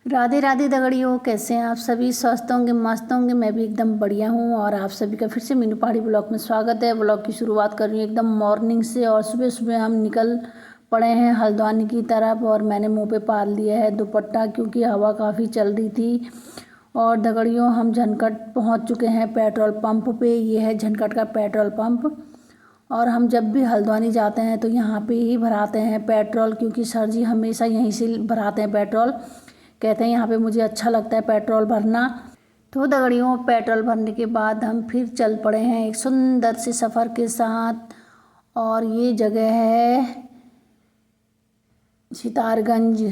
राधे राधे दगड़ियों, कैसे हैं आप सभी? स्वस्थ होंगे, मस्त होंगे। मैं भी एकदम बढ़िया हूँ और आप सभी का फिर से मीनू पहाड़ी ब्लॉग में स्वागत है। ब्लॉग की शुरुआत कर रही हूँ एकदम मॉर्निंग से और सुबह सुबह हम निकल पड़े हैं हल्द्वानी की तरफ। और मैंने मुंह पे पाल लिया है दुपट्टा क्योंकि हवा काफ़ी चल रही थी। और दगड़ियों, हम झनकट पहुँच चुके हैं पेट्रोल पंप पे। ये है झनकट का पेट्रोल पंप। और हम जब भी हल्द्वानी जाते हैं तो यहाँ पे ही भराते हैं पेट्रोल, क्योंकि सर जी हमेशा यहीं से भराते हैं पेट्रोल। कहते हैं यहाँ पे मुझे अच्छा लगता है पेट्रोल भरना। तो दगड़ियों, पेट्रोल भरने के बाद हम फिर चल पड़े हैं एक सुंदर से सफ़र के साथ। और ये जगह है सितारगंज।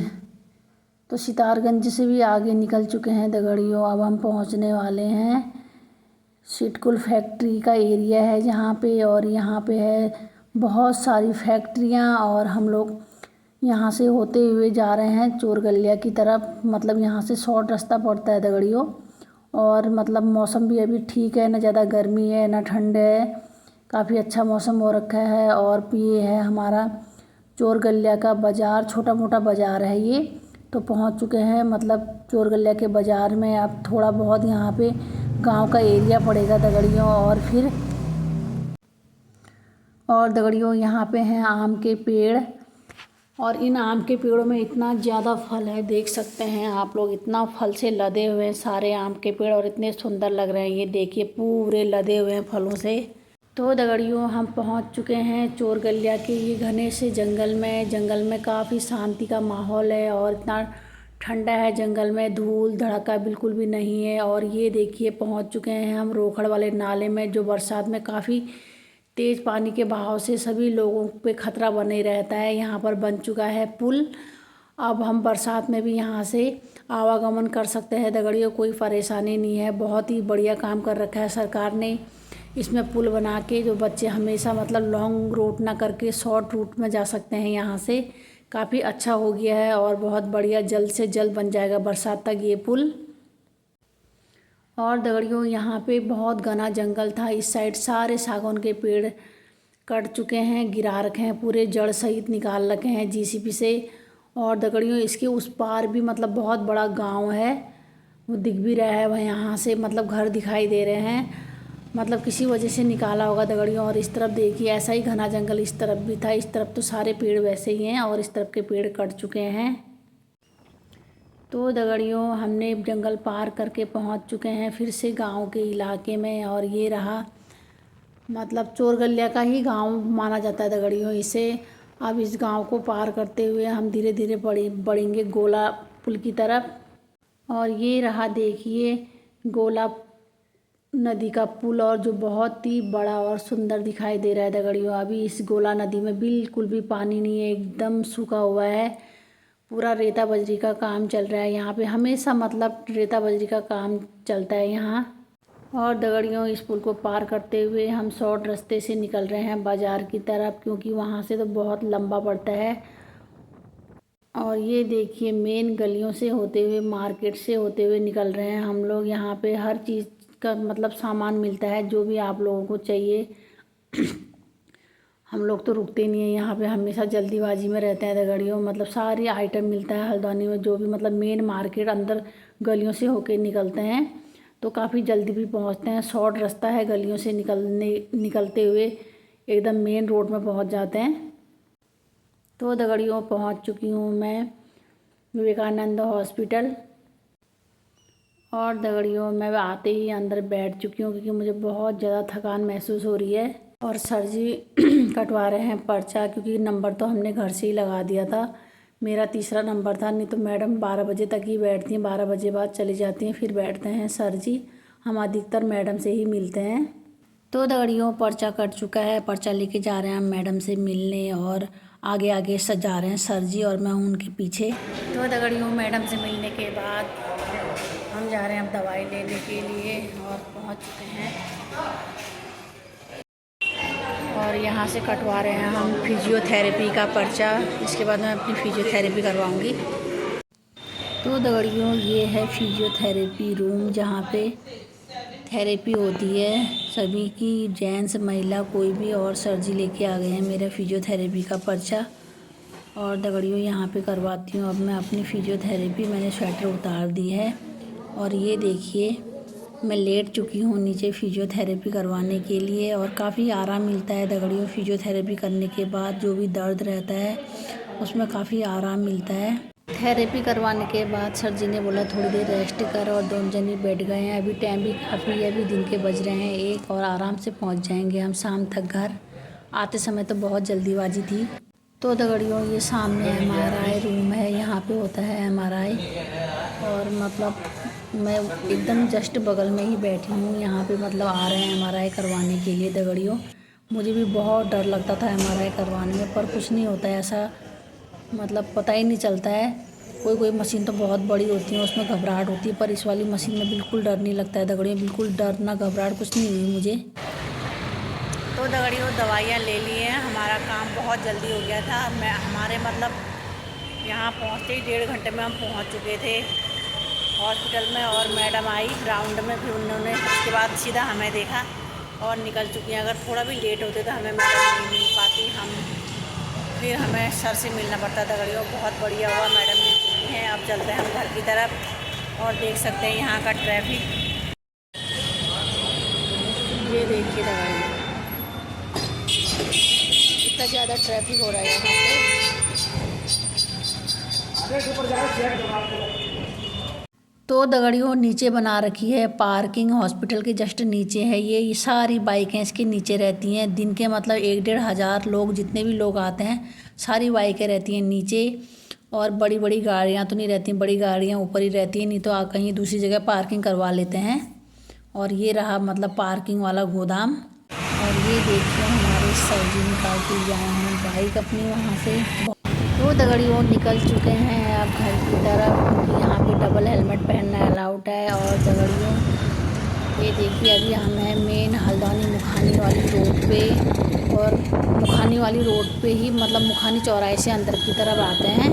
तो सितारगंज से भी आगे निकल चुके हैं दगड़ियों। अब हम पहुँचने वाले हैं सिटकुल फैक्ट्री का एरिया है जहाँ पे। और यहाँ पे है बहुत सारी फैक्ट्रियाँ और हम लोग यहाँ से होते हुए जा रहे हैं चोरगलिया की तरफ। मतलब यहाँ से शॉर्ट रास्ता पड़ता है दगड़ियों। और मतलब मौसम भी अभी ठीक है, ना ज़्यादा गर्मी है ना ठंड है, काफ़ी अच्छा मौसम हो रखा है। और ये है हमारा चोरगलिया का बाज़ार, छोटा मोटा बाज़ार है ये। तो पहुँच चुके हैं मतलब चोरगलिया के बाज़ार में। अब थोड़ा बहुत यहाँ पे गांव का एरिया पड़ेगा दगड़ियों। और दगड़ियों, यहाँ पे हैं आम के पेड़। और इन आम के पेड़ों में इतना ज़्यादा फल है, देख सकते हैं आप लोग। इतना फल से लदे हुए हैं सारे आम के पेड़ और इतने सुंदर लग रहे हैं। ये देखिए पूरे लदे हुए हैं फलों से। तो दगड़ियों, हम पहुंच चुके हैं चोरगलिया के ये घने से जंगल में। जंगल में काफ़ी शांति का माहौल है और इतना ठंडा है जंगल में, धूल धड़का बिल्कुल भी नहीं है। और ये देखिए पहुंच चुके हैं हम रोखड़ वाले नाले में, जो बरसात में काफ़ी तेज़ पानी के बहाव से सभी लोगों पे खतरा बने रहता है। यहाँ पर बन चुका है पुल। अब हम बरसात में भी यहाँ से आवागमन कर सकते हैं दगड़ियों, कोई परेशानी नहीं है। बहुत ही बढ़िया काम कर रखा है सरकार ने इसमें पुल बना के, जो बच्चे हमेशा मतलब लॉन्ग रूट ना करके शॉर्ट रूट में जा सकते हैं यहाँ से। काफ़ी अच्छा हो गया है और बहुत बढ़िया, जल्द से जल्द बन जाएगा बरसात तक ये पुल। और दगड़ियों, यहाँ पे बहुत घना जंगल था। इस साइड सारे सागौन के पेड़ कट चुके हैं, गिरा रखे हैं, पूरे जड़ सहित निकाल रखे हैं जीसीबी से। और दगड़ियों, इसके उस पार भी मतलब बहुत बड़ा गांव है, वो दिख भी रहा है। वह यहाँ से मतलब घर दिखाई दे रहे हैं, मतलब किसी वजह से निकाला होगा दगड़ियों। और इस तरफ देखिए ऐसा ही घना जंगल इस तरफ भी था। इस तरफ तो सारे पेड़ वैसे ही हैं और इस तरफ के पेड़ कट चुके हैं। तो दगड़ियों, हमने जंगल पार करके पहुंच चुके हैं फिर से गांव के इलाके में। और ये रहा मतलब चोरगलिया का ही गांव माना जाता है दगड़ियों इसे। अब इस गांव को पार करते हुए हम धीरे धीरे बढ़ेंगे गोला पुल की तरफ। और ये रहा देखिए गोला नदी का पुल, और जो बहुत ही बड़ा और सुंदर दिखाई दे रहा है दगड़ियों। अभी इस गोला नदी में बिल्कुल भी पानी नहीं है, एकदम सूखा हुआ है। पूरा रेता बजरी का काम चल रहा है यहाँ पे, हमेशा मतलब रेता बजरी का काम चलता है यहाँ। और दगड़ियों, इस पुल को पार करते हुए हम शॉर्ट रास्ते से निकल रहे हैं बाज़ार की तरफ, क्योंकि वहाँ से तो बहुत लंबा पड़ता है। और ये देखिए मेन गलियों से होते हुए, मार्केट से होते हुए निकल रहे हैं हम लोग। यहाँ पे हर चीज़ का मतलब सामान मिलता है, जो भी आप लोगों को चाहिए। हम लोग तो रुकते नहीं हैं यहाँ पे, हमेशा जल्दीबाजी में रहते हैं दगड़ियों। मतलब सारी आइटम मिलता है हल्द्वानी में, जो भी मतलब मेन मार्केट अंदर गलियों से होके निकलते हैं तो काफ़ी जल्दी भी पहुँचते हैं। शॉर्ट रास्ता है, गलियों से निकलते हुए एकदम मेन रोड में पहुँच जाते हैं। तो दगड़ियों, पहुँच चुकी हूँ मैं विवेकानंद हॉस्पिटल। और दगड़ियों, मैं आते ही अंदर बैठ चुकी हूँ क्योंकि मुझे बहुत ज़्यादा थकान महसूस हो रही है। और सर जी कटवा रहे हैं पर्चा, क्योंकि नंबर तो हमने घर से ही लगा दिया था। मेरा तीसरा नंबर था, नहीं तो मैडम 12 बजे तक ही बैठती हैं, 12 बजे बाद चली जाती हैं, फिर बैठते हैं सर जी। हम अधिकतर मैडम से ही मिलते हैं। तो दगड़ियों, पर्चा कट चुका है, पर्चा लेके जा रहे हैं हम मैडम से मिलने। और आगे आगे सजा रहे हैं सर जी और मैं हूँ उनके पीछे। तो दगड़ियों, मैडम से मिलने के बाद हम जा रहे हैं अब दवाई लेने के लिए और पहुँच चुके हैं। और यहाँ से कटवा रहे हैं हम फिजियोथेरेपी का पर्चा, इसके बाद मैं अपनी फिजियोथेरेपी करवाऊँगी। तो दगड़ियों, ये है फिजियोथेरेपी रूम, जहाँ पे थेरेपी होती है सभी की, जेंट्स महिला कोई भी। और सर जी लेके आ गए हैं मेरा फिजियोथेरेपी का पर्चा। और दगड़ियों यहाँ पे करवाती हूँ अब मैं अपनी फिजियोथेरेपी। मैंने स्वेटर उतार दी है और ये देखिए मैं लेट चुकी हूँ नीचे फिजियोथेरेपी करवाने के लिए। और काफ़ी आराम मिलता है दगड़ियों फिजियोथेरेपी करने के बाद। जो भी दर्द रहता है उसमें काफ़ी आराम मिलता है। थेरेपी करवाने के बाद सर जी ने बोला थोड़ी देर रेस्ट कर, और दोनों जने बैठ गए हैं। अभी टाइम भी काफ़ी है, अभी दिन के बज रहे हैं 1 और आराम से पहुंच जाएंगे हम शाम तक घर। आते समय तो बहुत जल्दीबाजी थी। तो दगड़ियों ये सामने MRI रूम है, यहाँ पे होता है MRI। और मतलब मैं एकदम जस्ट बगल में ही बैठी हूँ। यहाँ पे मतलब आ रहे हैं MRI करवाने के लिए दगड़ियों। मुझे भी बहुत डर लगता था MRI करवाने में, पर कुछ नहीं होता है ऐसा, मतलब पता ही नहीं चलता है। कोई कोई मशीन तो बहुत बड़ी होती है, उसमें घबराहट होती है, पर इस वाली मशीन में बिल्कुल डर नहीं लगता है दगड़ियों। बिल्कुल डर ना घबराहट कुछ नहीं हुई मुझे। तो दगड़ियों दवाइयाँ ले ली हैं, हमारा काम बहुत जल्दी हो गया था। हमारे मतलब यहाँ पहुँचते ही 1.5 घंटे में हम पहुँच चुके थे हॉस्पिटल में। और मैडम आई राउंड में, फिर उन्होंने उसके बाद सीधा हमें देखा और निकल चुकी हैं। अगर थोड़ा भी लेट होते तो हमें मैडम नहीं मिल पाती, फिर हमें सर से मिलना पड़ता दगड़ियों। बहुत बढ़िया हुआ मैडम मिल चुकी हैं। अब चलते हैं हम घर की तरफ। और देख सकते हैं यहाँ का ट्रैफिक, ये देखिए दगड़ियों इतना ज़्यादा ट्रैफिक हो रहा है यहाँ पे। तो दगड़ियों नीचे बना रखी है पार्किंग, हॉस्पिटल के जस्ट नीचे है ये सारी बाइकें इसके नीचे रहती हैं। दिन के मतलब 1-1.5 हज़ार लोग, जितने भी लोग आते हैं सारी बाइकें रहती हैं नीचे। और बड़ी बड़ी गाड़ियाँ तो नहीं रहती, बड़ी गाड़ियाँ ऊपर ही रहती हैं, नहीं तो कहीं दूसरी जगह पार्किंग करवा लेते हैं। और ये रहा मतलब पार्किंग वाला गोदाम। और ये देखिए हमारे सर जी निकाल के ले आए हैं बाइक अपनी वहाँ से। तो दगड़ियों निकल चुके हैं अब घर की तरफ, क्योंकि यहाँ पे डबल हेलमेट पहनना अलाउड है। और दगड़ियों ये देखिए अभी हम हैं मेन हल्द्वानी मुखानी वाली रोड पे। और मुखानी वाली रोड पे ही मतलब मुखानी चौराहे से अंदर की तरफ आते हैं।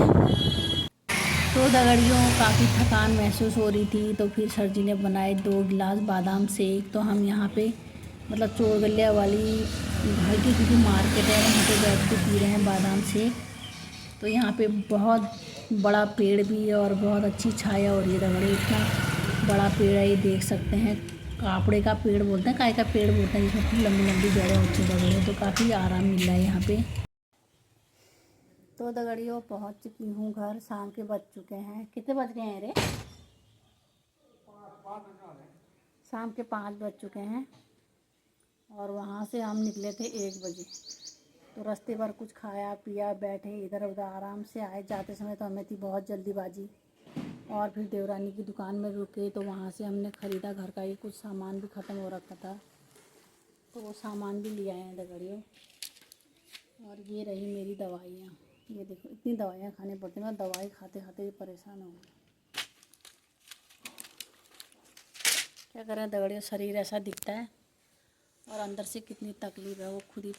तो दगड़ियों काफ़ी थकान महसूस हो रही थी, तो फिर सर जी ने बनाए 2 गिलास बादाम शेक। तो हम यहाँ पे मतलब चोर गलिया वाली घर की क्योंकि मार्केट है, वहाँ पे बैठ के पी रहे हैं बादाम शेक। तो यहाँ पे बहुत बड़ा पेड़ भी है और बहुत अच्छी छाया हो रही है दगड़ियों। इतना बड़ा पेड़ है, ये देख सकते हैं। कापड़े का पेड़ बोलते हैं, काय का पेड़ बोलते हैं, जिसमें खूब लंबी लंबी जड़ें होती हैं दगड़ियों। तो काफ़ी आराम मिल रहा है यहाँ पे। तो दगड़ियों पहुँच चुकी हूँ घर। शाम के बज चुके हैं, कितने बज गए हैं रे? शाम के 5 बज चुके हैं। और वहाँ से हम निकले थे 1 बजे। तो रास्ते भर कुछ खाया पिया, बैठे इधर उधर आराम से आए। जाते समय तो हमें थी बहुत जल्दीबाजी। और फिर देवरानी की दुकान में रुके, तो वहाँ से हमने ख़रीदा घर का ही कुछ सामान भी ख़त्म हो रखा था, तो वो सामान भी ले आए हैं दगड़ियों। और ये रही मेरी दवाइयाँ, ये देखो इतनी दवाइयाँ खानी पड़ती हैं। मैं दवाई खाते खाते परेशान हो गई। क्या करें दगड़ियों, शरीर ऐसा दिखता है और अंदर से कितनी तकलीफ़ है वो खुद ही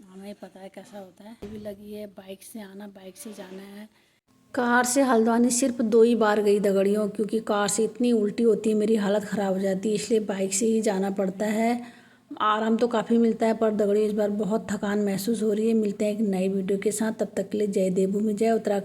हमें पता है कैसा होता है। भी लगी है बाइक से आना, बाइक से जाना है। कार से हल्द्वानी सिर्फ 2 ही बार गई दगड़ियों, क्योंकि कार से इतनी उल्टी होती है, मेरी हालत ख़राब हो जाती है, इसलिए बाइक से ही जाना पड़ता है। आराम तो काफ़ी मिलता है, पर दगड़ियों इस बार बहुत थकान महसूस हो रही है। मिलते हैं एक नई वीडियो के साथ, तब तक के लिए जय देवभूमि, जय उत्तराखंड।